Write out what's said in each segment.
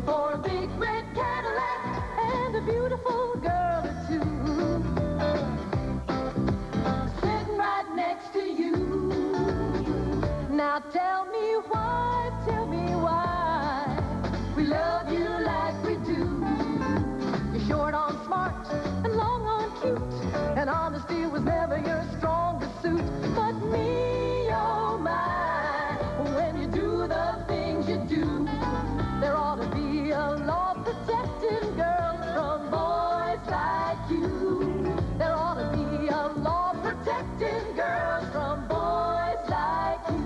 for a big red Cadillac and a beautiful girl or two sitting right next to you. Now tell me why we love you like we do. You're short on smart and long on cute, and honesty was never your strongest suit. But me, oh my, when you do the things you do, there ought to be a law protecting girls from boys like you. There ought to be a law protecting girls from boys like you.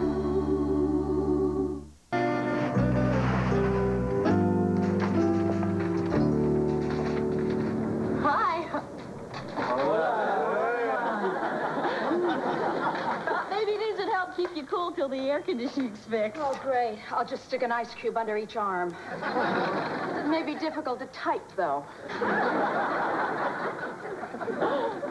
Maybe these would help keep you cool till the air conditioning's fixed. Oh, great. I'll just stick an ice cube under each arm. It may be difficult to type, though.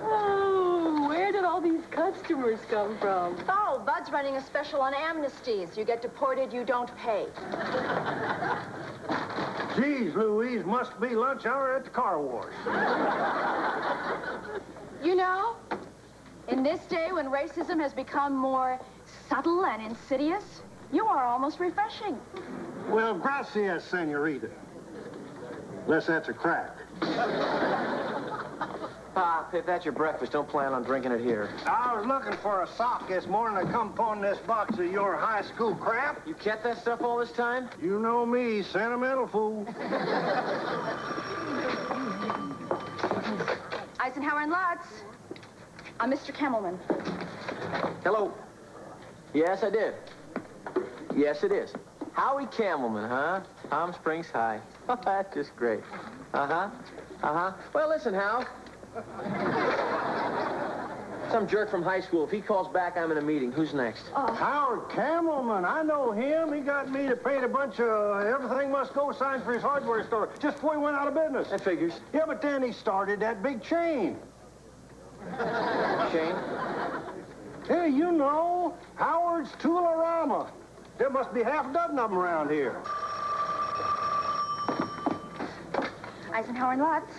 Oh, where did all these customers come from? Oh, Bud's running a special on amnesties. You get deported, you don't pay. Geez, Louise, must be lunch hour at the car wash. You know, in this day when racism has become more subtle and insidious, you are almost refreshing. Well, gracias, senorita. Unless that's a crack. Pop, if that's your breakfast, don't plan on drinking it here. I was looking for a sock this morning to come upon this box of your high school crap. You kept that stuff all this time? You know me, sentimental fool. Eisenhower Lutz. I'm Mr. Camelman. Hello. Yes, I did. Yes, it is. Howie Camelman, huh? Palm Springs High. That's just great. Uh-huh. Uh-huh. Well, listen, Hal. Some jerk from high school. If he calls back, I'm in a meeting. Who's next? Howard Camelman. I know him. He got me to paint a bunch of everything must go signs for his hardware store just before he went out of business. That figures. Yeah, but then he started that big chain. Shane? Hey, you know, Howard's Toolarama. There must be half a dozen of them around here. Eisenhower Lutz.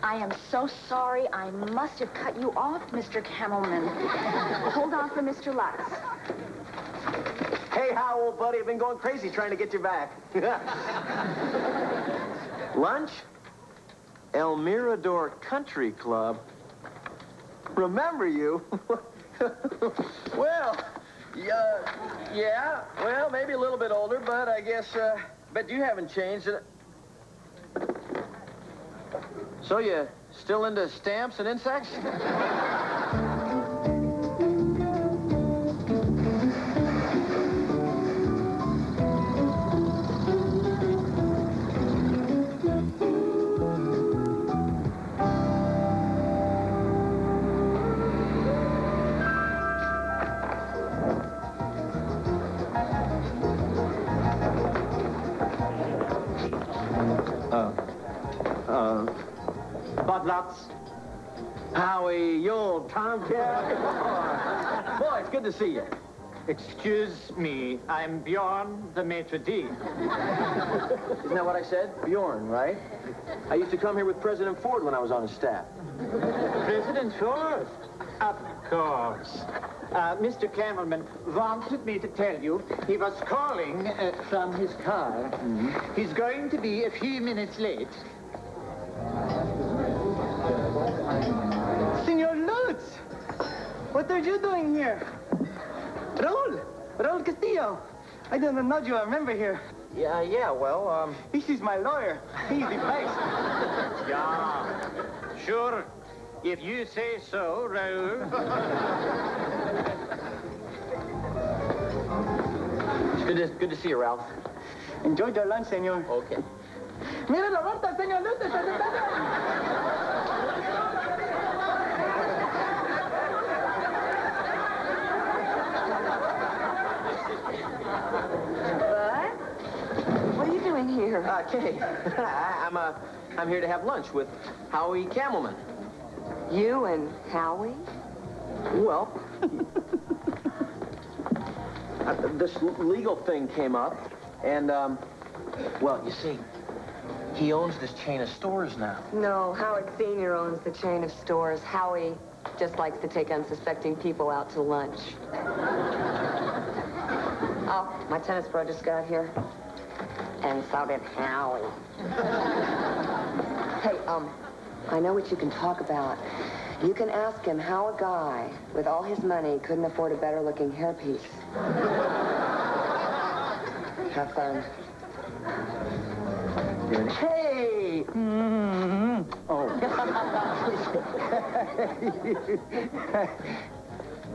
I am so sorry. I must have cut you off, Mr. Camelman. Hold on for Mr. Lutz. Hey, Hal, old buddy, I've been going crazy trying to get you back. Lunch? El Mirador Country Club. Remember you? Well, yeah, well, maybe a little bit older, but I guess, bet you haven't changed. So you still into stamps and insects? Bud Lutz. Howie, you old tomcat. Boy, it's good to see you. Excuse me, I'm Bjorn, the maitre d'. Isn't that what I said? Bjorn, right? I used to come here with President Ford when I was on his staff. President Ford? Of course. Mr. Camelman wanted me to tell you he was calling from his car. Mm-hmm. He's going to be a few minutes late. Senor Lutz, what are you doing here? Raul Castillo. I don't know you remember here. Yeah, well, This is my lawyer. He's the best. Yeah, sure. If you say so, Raul. It's good to see you, Ralph. Enjoy your lunch, senor. Okay. Mira la vuelta, senor Lutz. What are you doing here? Kay, I'm here to have lunch with Howie Camelman. You and Howie? Well, this legal thing came up, and, well, you see, He owns this chain of stores now. No, Howard Sr. owns the chain of stores. Howie just likes to take unsuspecting people out to lunch. Oh, my tennis pro just got here. And so did Howie. Hey, I know what you can talk about. You can ask him how a guy with all his money couldn't afford a better-looking hairpiece. Have fun. Hey! Oh.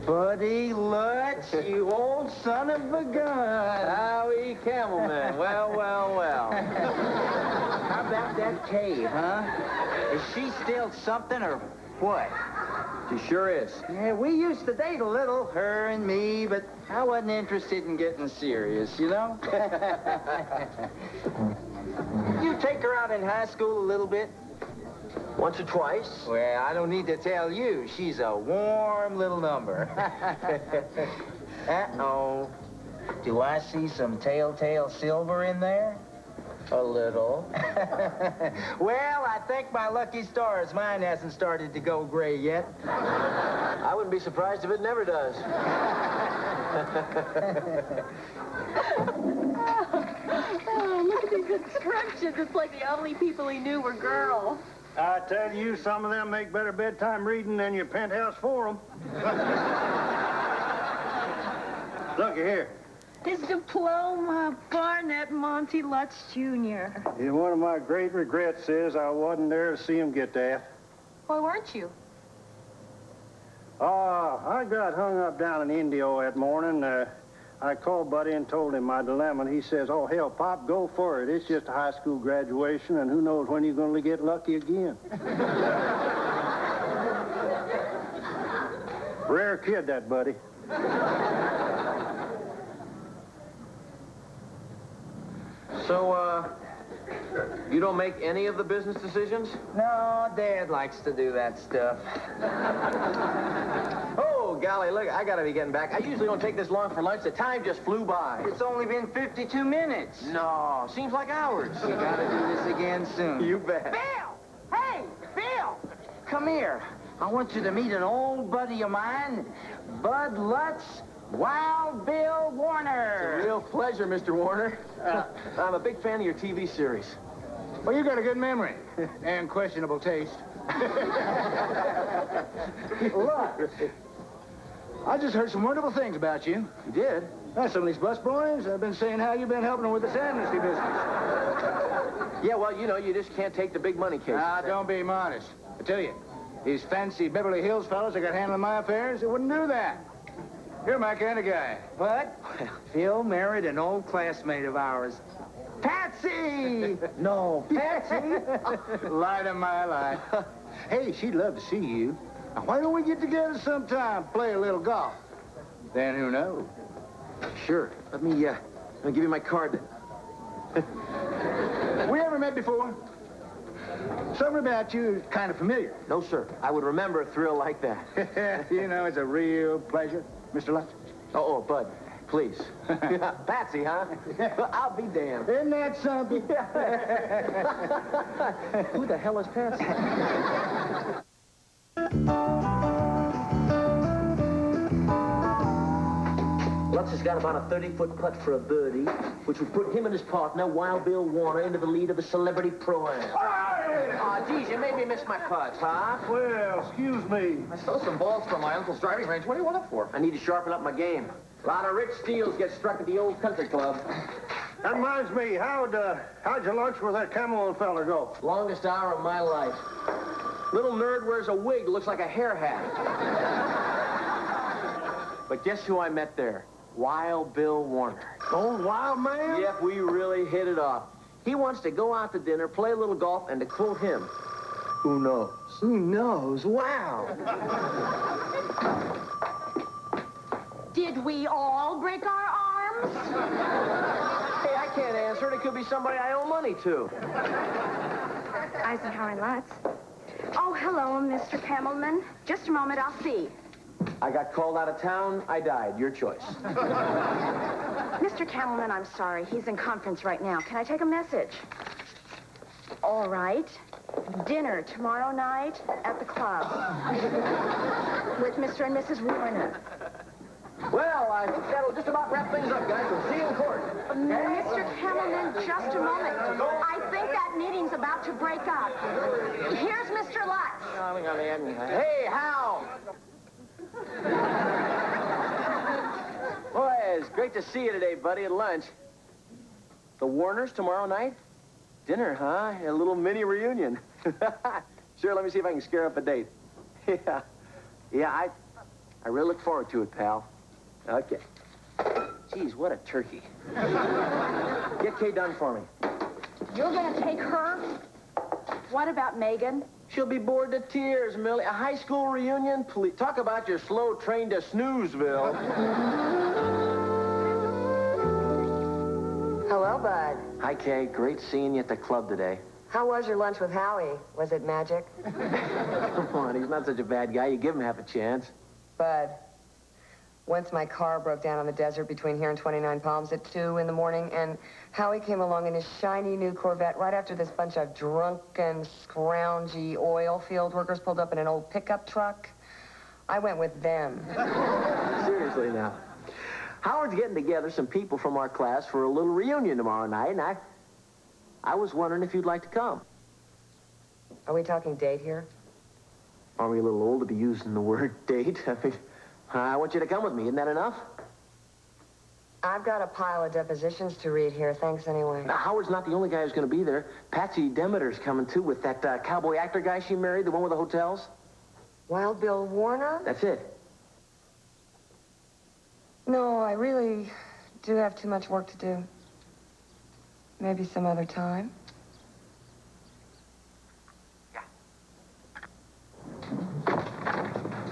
Buddy Lutz, you old son of a gun. Howie Camelman. Well, well, well. How about that Kay, huh? Is she still something or what? She sure is. Yeah, we used to date a little, her and me, but I wasn't interested in getting serious, you know? You take her out in high school a little bit? Once or twice. Well, I don't need to tell you. She's a warm little number. Uh-oh. Do I see some telltale silver in there? A little. Well, I think my lucky stars mine hasn't started to go gray yet. I wouldn't be surprised if it never does. Oh, look at these instructions. It's like the only people he knew were girls. I tell you, some of them make better bedtime reading than your penthouse forum. Looky here. His diploma, Barnett Monty Lutz, Jr. Yeah, one of my great regrets is I wasn't there to see him get that. Why weren't you? I got hung up down in Indio that morning. I called Buddy and told him my dilemma, and he says, oh, hell, Pop, go for it. It's just a high school graduation, and who knows when you're going to get lucky again. Rare kid, that Buddy. So, you don't make any of the business decisions? No, Dad likes to do that stuff. Oh, golly, look, I gotta be getting back. I usually don't take this long for lunch. The time just flew by. It's only been 52 minutes. No, seems like hours. We gotta do this again soon. You bet. Bill! Hey, Bill! Come here. I want you to meet an old buddy of mine, Bud Lutz, Wild Bill Warner. It's a real pleasure, Mr. Warner. I'm a big fan of your TV series. Well, you got a good memory and questionable taste. Look, I just heard some wonderful things about you. You did? Some of these bus boys have been saying how you've been helping them with this amnesty business. Yeah, well, you know, you just can't take the big money cases. Ah, don't be modest. I tell you, these fancy Beverly Hills fellas that got handling my affairs, they wouldn't do that. You're my kind of guy. Bud, Phil married an old classmate of ours. Patsy! No, Patsy? Lie to my lie. Hey, she'd love to see you. Now, why don't we get together sometime, play a little golf? Then who knows? Sure. Let me give you my card. We ever met before? Something about you is kind of familiar. No, sir. I would remember a thrill like that. You know, it's a real pleasure, Mr. Lutz. Oh, Bud, please. Patsy, huh? I'll be damned. Isn't that something? Who the hell is Patsy? Lutz has got about a 30-foot putt for a birdie, which would put him and his partner, Wild Bill Warner, into the lead of the celebrity pro-am. Oh, geez, you made me miss my putt, huh? Well, excuse me. I stole some balls from my uncle's driving range. What do you want it for? I need to sharpen up my game. A lot of rich steals get struck at the old country club. That reminds me, how'd your lunch with that Camelon fella go? Longest hour of my life. Little nerd wears a wig, looks like a hair hat. But guess who I met there? Wild Bill Warner. Old wild man? Yep, we really hit it off. He wants to go out to dinner, play a little golf, and to quote him, who knows? Who knows? Wow. Did we all break our arms? Hey, I can't answer it. It could be somebody I owe money to. Eisenhower Lutz. Oh, hello, Mr. Camelman. Just a moment, I'll see. I got called out of town. I died. Your choice. Mr. Camelman, I'm sorry. He's in conference right now. Can I take a message? All right. Dinner tomorrow night at the club. With Mr. and Mrs. Warner. Well, I think that'll just about wrap things up, guys. We'll see you in court. Mr. Camelman, just a moment. I think that meeting's about to break up. Here's Mr. Lutz. Hey, Hal! Boy, it's great to see you today, buddy, at lunch. The Warners tomorrow night? Dinner, huh? A little mini reunion. Sure, let me see if I can scare up a date. Yeah, I really look forward to it, pal. Okay. Geez, what a turkey. Get Kay done for me. You're going to take her? What about Megan? She'll be bored to tears, Millie. A high school reunion? Please. Talk about your slow train to Snoozeville. Hello, Bud. Hi, Kay. Great seeing you at the club today. How was your lunch with Howie? Was it magic? Come on, he's not such a bad guy. You give him half a chance. Bud, once my car broke down on the desert between here and 29 Palms at 2 in the morning, and Howie came along in his shiny new Corvette right after this bunch of drunken, scroungy oil field workers pulled up in an old pickup truck. I went with them. Seriously now. Howard's getting together some people from our class for a little reunion tomorrow night, and I was wondering if you'd like to come. Are we talking date here? Are we a little old to be using the word date? I mean, I want you to come with me. Isn't that enough? I've got a pile of depositions to read here. Thanks anyway. Now, Howard's not the only guy who's going to be there. Patsy Demeter's coming, too, with that cowboy actor guy she married, the one with the hotels. Wild Bill Warner? That's it. No, I really do have too much work to do. Maybe some other time.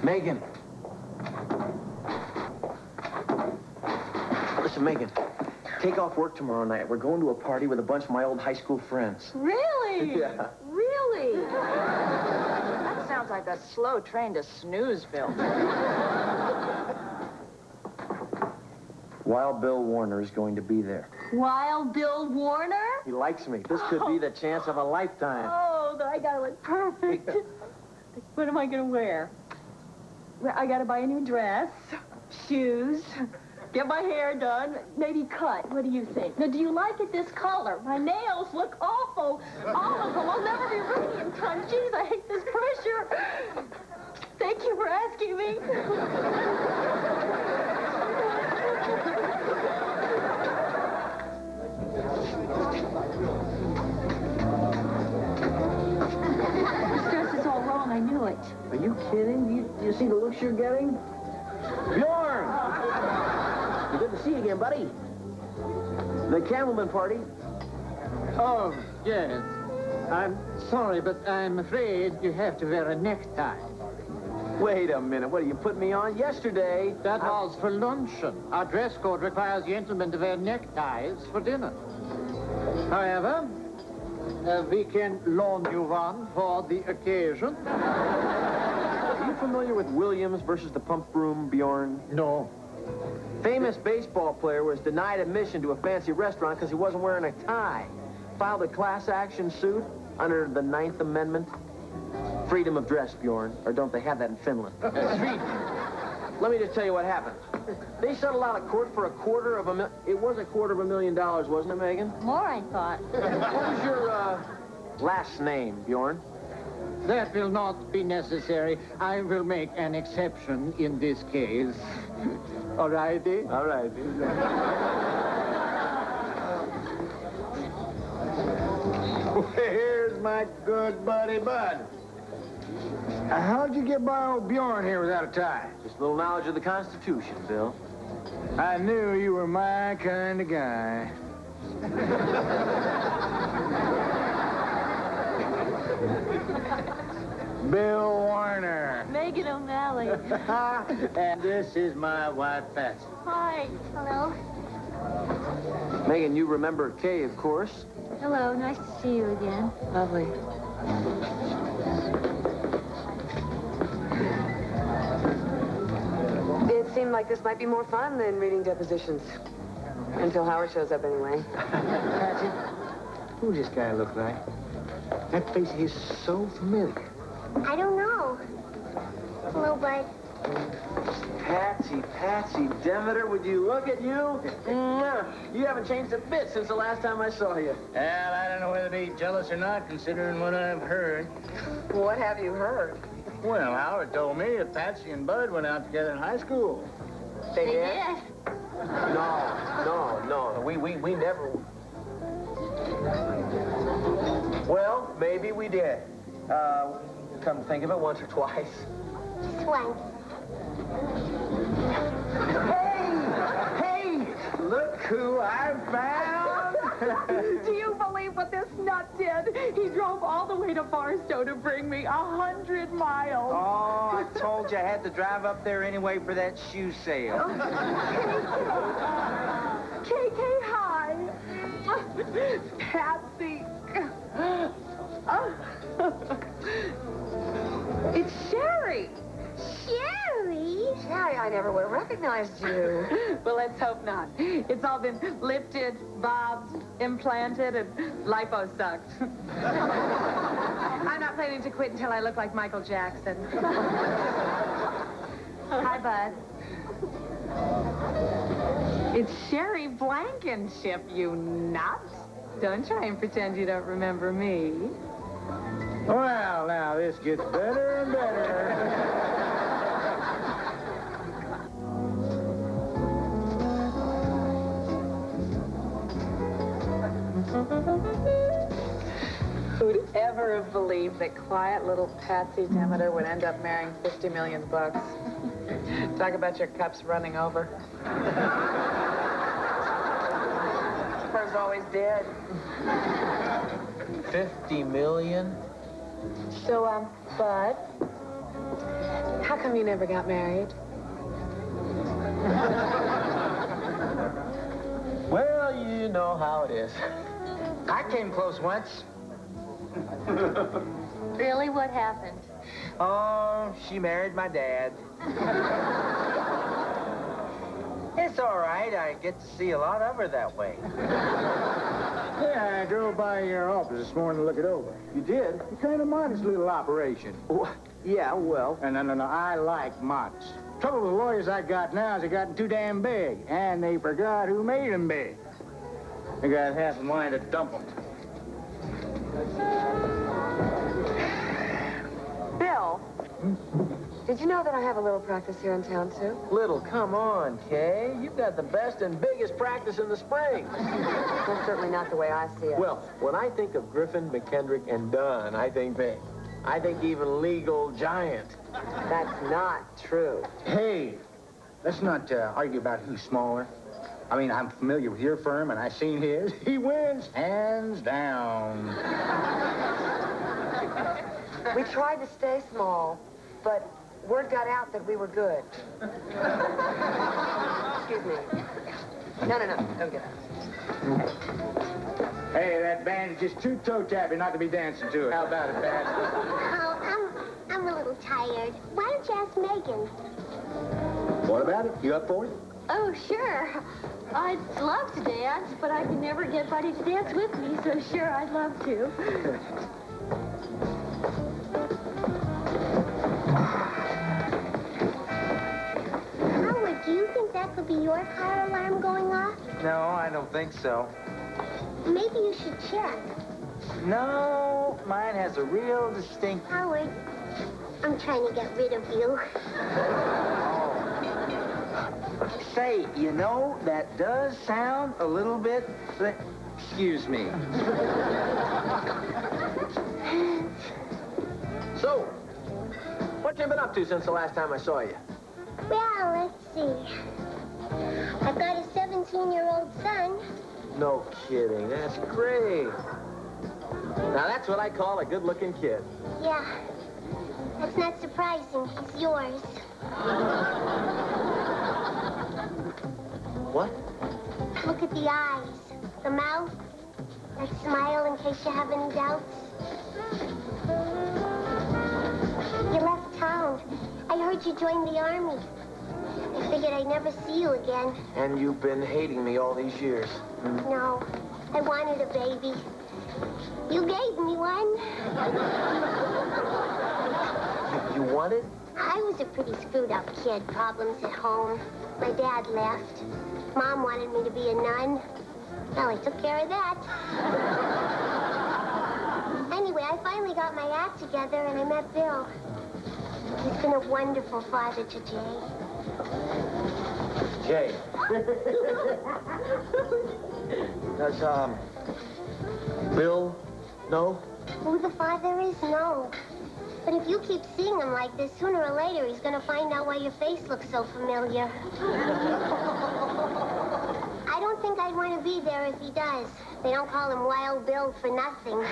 Megan. Listen, Megan. Take off work tomorrow night. We're going to a party with a bunch of my old high school friends. Really? Yeah. Really? That sounds like a slow train to Snoozeville. Wild Bill Warner is going to be there. Wild Bill Warner? He likes me. This could be the chance of a lifetime. Oh, I gotta look perfect. What am I gonna wear? Well, I gotta buy a new dress, shoes, get my hair done, maybe cut. What do you think? Now, do you like it this color? My nails look awful. All of them. I'll never be ready in time. Jeez, I hate this pressure. Thank you for asking me. This dress is all wrong. I knew it. Are you kidding? You see the looks you're getting? Bjorn! Good to see you again, buddy. The Camelman party. Oh, yes. I'm sorry, but I'm afraid you have to wear a necktie. Wait a minute. What, are you putting me on? Yesterday... That was for luncheon. Our dress code requires gentlemen to wear neckties for dinner. However, we can loan you one for the occasion. Are you familiar with Williams versus the Pump Room, Bjorn? No. Famous baseball player was denied admission to a fancy restaurant because he wasn't wearing a tie. Filed a class action suit under the 9th Amendment. Freedom of dress, Bjorn. Or don't they have that in Finland? Let me just tell you what happened. They settled out of court for it was $250,000, wasn't it, Megan? More, I thought. What was your, last name, Bjorn? That will not be necessary. I will make an exception in this case. All righty? All right. Here's my good buddy, Bud. How'd you get by old Bjorn here without a tie? Just a little knowledge of the Constitution, Bill. I knew you were my kind of guy. Bill Warner. Megan O'Malley. And this is my wife, Patsy. Hi. Hello. Megan, you remember Kay, of course. Hello. Nice to see you again. Lovely. It seemed like this might be more fun than reading depositions. Until Howard shows up anyway. Patsy, who does this guy look like? That face is so familiar. I don't know. Hello, Bud. Patsy, Demeter, would you look at you? Mwah. You haven't changed a bit since the last time I saw you. Well, I don't know whether to be jealous or not, considering what I've heard. What have you heard? Well, Howard told me that Patsy and Bud went out together in high school. They did? No. We never... Well, maybe we did. Come to think of it, once or twice. Once. Hey! Look who I found! Do you believe what this nut did? He drove all the way to Barstow to bring me 100 miles. Oh, I told you I had to drive up there anyway for that shoe sale. KK, hi. Patsy. It's Sherry. Sherry? Sherry, I never would have recognized you. Well, let's hope not. It's all been lifted, bobbed, implanted, and liposucked. I'm not planning to quit until I look like Michael Jackson. Hi, Bud. It's Sherry Blankenship, you nut. Don't try and pretend you don't remember me. Well, now this gets better and better. Who'd ever have believed that quiet little Patsy Demeter would end up marrying 50 million bucks? Talk about your cups running over. Hers always did. 50 million? So, Bud, how come you never got married? Well, you know how it is. I came close once. Really? What happened? Oh, she married my dad. It's all right. I get to see a lot of her that way. Yeah, I drove by your office this morning to look it over. You did? It's kind of modest little operation. Yeah, well... No, I like modest. Trouble with the lawyers I got now is they gotten too damn big, and they forgot who made them big. They got half a mind to dump them. Bill, did you know that I have a little practice here in town, too? Little, come on, Kay. You've got the best and biggest practice in the spring. Well, certainly not the way I see it. Well, when I think of Griffin, McKendrick, and Dunn, I think big. I think even legal giant. That's not true. Hey, let's not argue about who's smaller. I mean, I'm familiar with your firm, and I've seen his. He wins hands down. We tried to stay small, but word got out that we were good. Excuse me. No, don't get out. Hey, that band is just too toe-tappy not to be dancing to it. How about it, Pat? Oh, I'm a little tired. Why don't you ask Megan? What about it? You up for it? Oh, sure. I'd love to dance, but I can never get Buddy to dance with me, so sure, I'd love to. Howard, do you think that could be your car alarm going off? No, I don't think so. Maybe you should check. No, mine has a real distinct... Howard, I'm trying to get rid of you. Say, you know, that does sound a little bit... Excuse me. So, what you been up to since the last time I saw you? Well, let's see. I've got a 17-year-old son. No kidding. That's great. Now, that's what I call a good-looking kid. Yeah. That's not surprising. He's yours. What? Look at the eyes, the mouth, that smile in case you have any doubts. You left town. I heard you joined the army. I figured I'd never see you again. And you've been hating me all these years. No, I wanted a baby. You gave me one. You want it? I was a pretty screwed up kid. Problems at home. My dad left. Mom wanted me to be a nun. Well, I took care of that. Anyway, I finally got my act together and I met Bill. He's been a wonderful father to Jay. Jay. Does, Bill know? Who the father is? No. But if you keep seeing him like this, sooner or later he's gonna find out why your face looks so familiar. I don't think I'd want to be there if he does. They don't call him Wild Bill for nothing.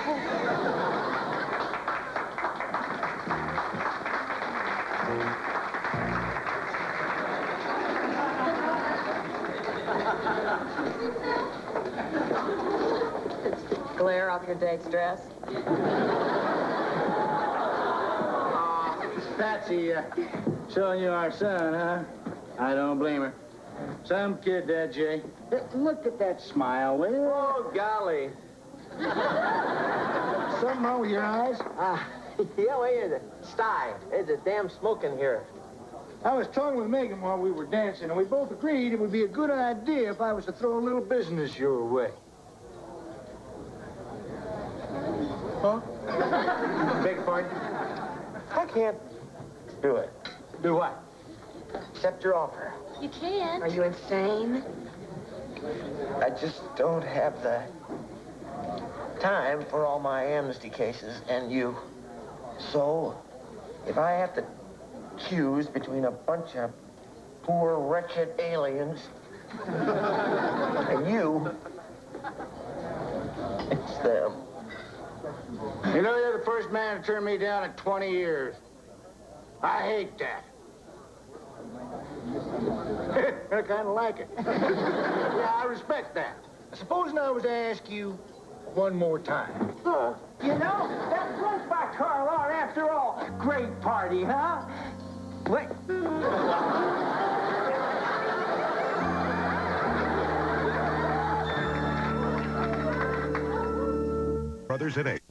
Glare off your date's dress. Patsy, showing you our son, huh? I don't blame her. Some kid, that, Jay. Look at that smile, will you? Oh, golly. Something wrong with your eyes? Yeah, well, it's a sty. There's a damn smoke in here. I was talking with Megan while we were dancing, and we both agreed it would be a good idea if I was to throw a little business your way. Huh? Beg your pardon? I can't do it. Do what? Accept your offer. You can. Are you insane? I just don't have the time for all my amnesty cases and you. So, if I have to choose between a bunch of poor, wretched aliens and you, it's them. You know, you're the first man to turn me down in 20 years. I hate that. I kind of like it. Yeah, I respect that. Supposing I was to ask you one more time. You know, that drunk by car lot after all. Great party, huh? Wait. Brothers at 8.